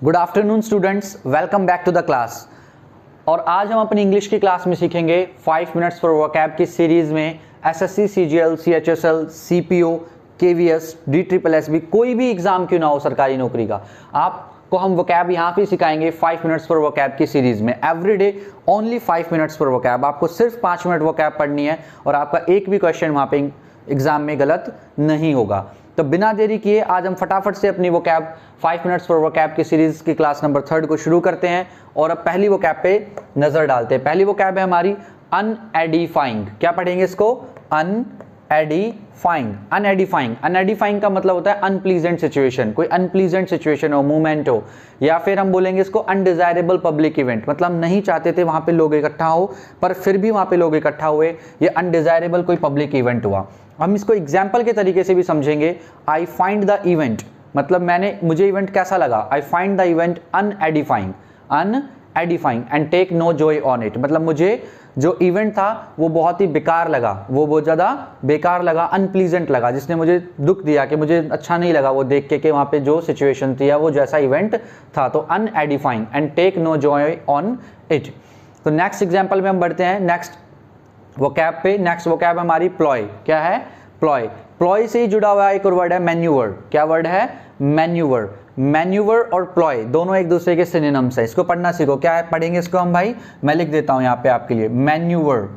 Good afternoon students, welcome back to the class. और आज हम अपनी इंग्लिश की क्लास में सीखेंगे 5 मिनट्स फॉर वोकैब की सीरीज में SSC, CGL, CHSL, CPO, KVS, DSSS कोई भी एग्जाम क्यों ना हो सरकारी नौकरी का, आपको हम वोकैब यहाँ पे सिखाएंगे 5 मिनट्स फॉर वोकैब की सीरीज में। Everyday only 5 minutes for vocab. आपको सिर्फ 5 मिनट वोकैब पढ़नी है और आपका एक भी क्वेश्चन वहाँ पे एग्जाम में गलत नहीं होगा। तो बिना देरी किए आज हम फटाफट से अपनी वोकैब 5 मिनट्स फॉर वोकैब की सीरीज की क्लास नंबर 3 को शुरू करते हैं और अब पहली वोकैब पे नजर डालते हैं। पहली वोकैब है हमारी अनएडिफाइंग। क्या पढ़ेंगे इसको? अनएडिफाइंग। अनएडिफाइंग, अनएडिफाइंग का मतलब होता है अनप्लीजेंट सिचुएशन। कोई अनप्लीजेंट सिचुएशन हो, मूवमेंट हो, या फिर हम बोलेंगे इसको अनडिजायरेबल पब्लिक इवेंट। मतलब नहीं चाहते थे वहां पे लोग इकट्ठा हो पर फिर भी वहां पे लोग इकट्ठा हुए, ये अनडिजायरेबल कोई पब्लिक इवेंट हुआ। हम इसको एग्जाम्पल के तरीके से भी समझेंगे। आई फाइंड द इवेंट, मतलब मुझे इवेंट कैसा लगा? I find the event unedifying, unedifying and take no joy on it. मतलब मुझे जो इवेंट था वो बहुत ही बेकार लगा, वो बहुत ज़्यादा बेकार लगा, अनप्लीजेंट लगा, जिसने मुझे दुख दिया, कि मुझे अच्छा नहीं लगा वो देख के कि वहाँ पे जो सिचुएशन थी या वो जैसा इवेंट था। तो unedifying and take no joy on it. तो नेक्स्ट एग्जाम्पल में हम बढ़ते हैं नेक्स्ट वोकैब पे। नेक्स्ट वोकैब हमारी प्लॉय। क्या है? प्लॉय। प्लॉय से ही जुड़ा हुआ एक और वर्ड है मैन्यूवर। क्या वर्ड है? मैन्यूवर। मैन्यूवर और प्लॉय दोनों एक दूसरे के सिनोनिम्स है। इसको पढ़ना सीखो। क्या है? पढ़ेंगे इसको हम भाई, मैं लिख देता हूं यहाँ पे आपके लिए, मैन्यूवर।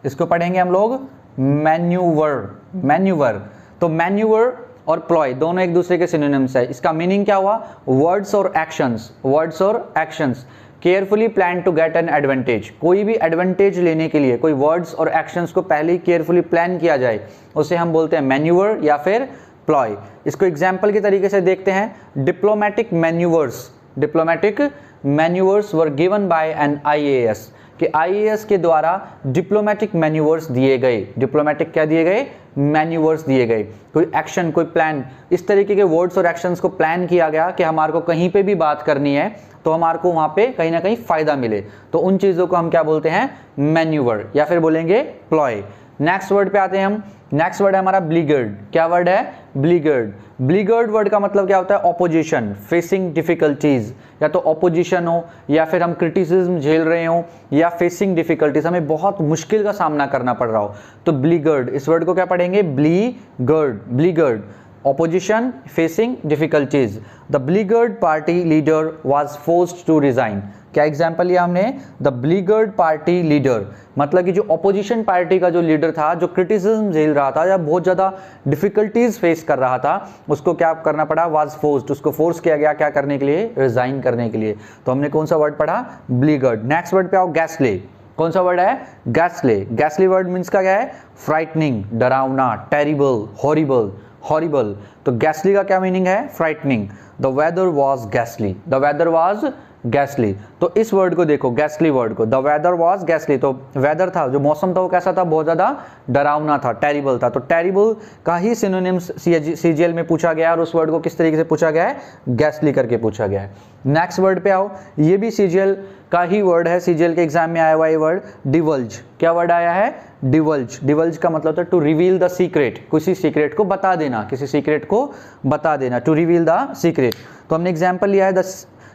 इसको पढ़ेंगे हम लोग मैन्यूवर। मैन्यूवर। तो मैन्यूवर और प्लॉय दोनों एक दूसरे के सिनोनिम्स है। इसका मीनिंग क्या हुआ? वर्ड्स और एक्शंस। वर्ड्स और actions carefully plan to get an advantage. कोई भी एडवांटेज लेने के लिए कोई वर्ड्स और एक्शंस को पहले ही केयरफुली प्लान किया जाए, उसे हम बोलते हैं मैन्यूवर या फिर प्लॉय। इसको एग्जाम्पल के तरीके से देखते हैं। Diplomatic manoeuvres. Diplomatic manoeuvres were given by an IAS, कि IAS के द्वारा डिप्लोमेटिक मैन्यूवर्स दिए गए। डिप्लोमेटिक क्या दिए गए? मैन्यूवर्स दिए गए। कोई एक्शन, कोई प्लान, इस तरीके के वर्ड्स और एक्शंस को प्लान किया गया कि हमारे को कहीं पे भी बात करनी है तो हमारे को वहां पे कहीं ना कहीं फायदा मिले, तो उन चीजों को हम क्या बोलते हैं? मैन्यूवर या फिर बोलेंगे प्लॉय। नेक्स्ट वर्ड पे आते हैं हम। नेक्स्ट वर्ड है हमारा ब्लीगर्ड। क्या वर्ड है? ब्लीगर्ड। ब्लीगर्ड वर्ड का मतलब क्या होता है? Opposition, facing difficulties. या तो ऑपोजिशन हो या फिर हम क्रिटिसिज्म झेल रहे हो या फेसिंग डिफिकल्टीज, हमें बहुत मुश्किल का सामना करना पड़ रहा हो, तो ब्लीगर्ड। इस वर्ड को क्या पढ़ेंगे? ब्लीगर्ड। ब्लीगर्ड, opposition, facing difficulties. The beleaguered party leader was forced to resign. क्या एग्जाम्पल लिया हमने? द ब्लीगर्ड पार्टी लीडर, मतलब कि जो ऑपोजिशन पार्टी का जो लीडर था, जो क्रिटिसिज्म झेल रहा था या बहुत ज्यादा डिफिकल्टीज फेस कर रहा था, उसको क्या करना पड़ा? Was forced. उसको फोर्स किया गया क्या करने के लिए? रिजाइन करने के लिए। तो हमने कौन सा वर्ड पढ़ा? ब्लीगर्ड। नेक्स्ट वर्ड पे आओ, गैस्ले। कौन सा वर्ड है? गैस्ले। गैस्ले वर्ड मीन्स का क्या है? फ्राइटनिंग, डरावना, टेरिबल, हॉरिबल। हॉरिबल। तो गैसली का क्या मीनिंग है? Frightening. The weather was गैसली। The weather was गैसली। तो इस वर्ड को देखो, गैसली वर्ड को, द वेदर वॉज गैसली। तो वेदर था, जो मौसम था वो कैसा था? बहुत ज्यादा डरावना था, टेरिबल था। तो टेरिबल का ही सिनोनिम्स CGL में पूछा गया और उस वर्ड को किस तरीके से पूछा गया है? गैसली करके पूछा गया है। नेक्स्ट वर्ड पे आओ, ये भी CGL का ही वर्ड है, CGL के एग्जाम में आया हुआ ये वर्ड, डिवल्ज। क्या वर्ड आया है? डिवल्ज। डिवल्ज का मतलब होता है टू रिवील द सीक्रेट, किसी सीक्रेट को बता देना, किसी सीक्रेट को बता देना, टू रिवील द सीक्रेट। तो हमने एग्जांपल लिया है, the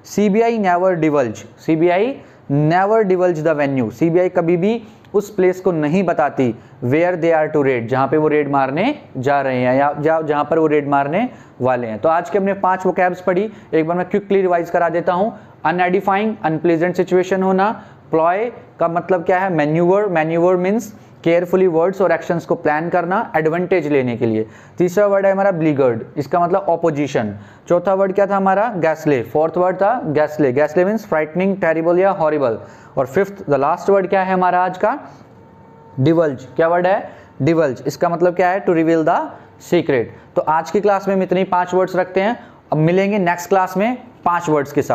CBI never divulge. CBI never divulge the venue. CBI कभी भी उस प्लेस को नहीं बताती where they are to raid, जहां पे वो रेड मारने जा रहे हैं या जहां पर वो रेड मारने वाले हैं। तो आज के हमने 5 वोकैब्स पढ़ी, एक बार मैं क्विकली रिवाइज करा देता हूं। अनएडिफाइंग, अनप्लेजेंट सिचुएशन होना। प्लॉय का मतलब क्या है? Manoeuvre. Manoeuvre means carefully words और एक्शंस को प्लान करना एडवांटेज लेने के लिए। तीसरा वर्ड है हमारा ब्लीगर्ड, इसका मतलब ऑपोजिशन। चौथा वर्ड क्या था हमारा? गैसले। फोर्थ वर्ड था गैसले। गैसले मीन्स फ्राइटनिंग, टेरिबल या हॉरिबल। और फिफ्थ, द लास्ट वर्ड क्या है हमारा आज का? डिवल्ज। क्या वर्ड है? डिवल्ज। इसका मतलब क्या है? To reveal the secret. तो आज की क्लास में हम इतने ही 5 वर्ड्स रखते हैं। अब मिलेंगे नेक्स्ट क्लास में 5 वर्ड्स के साथ।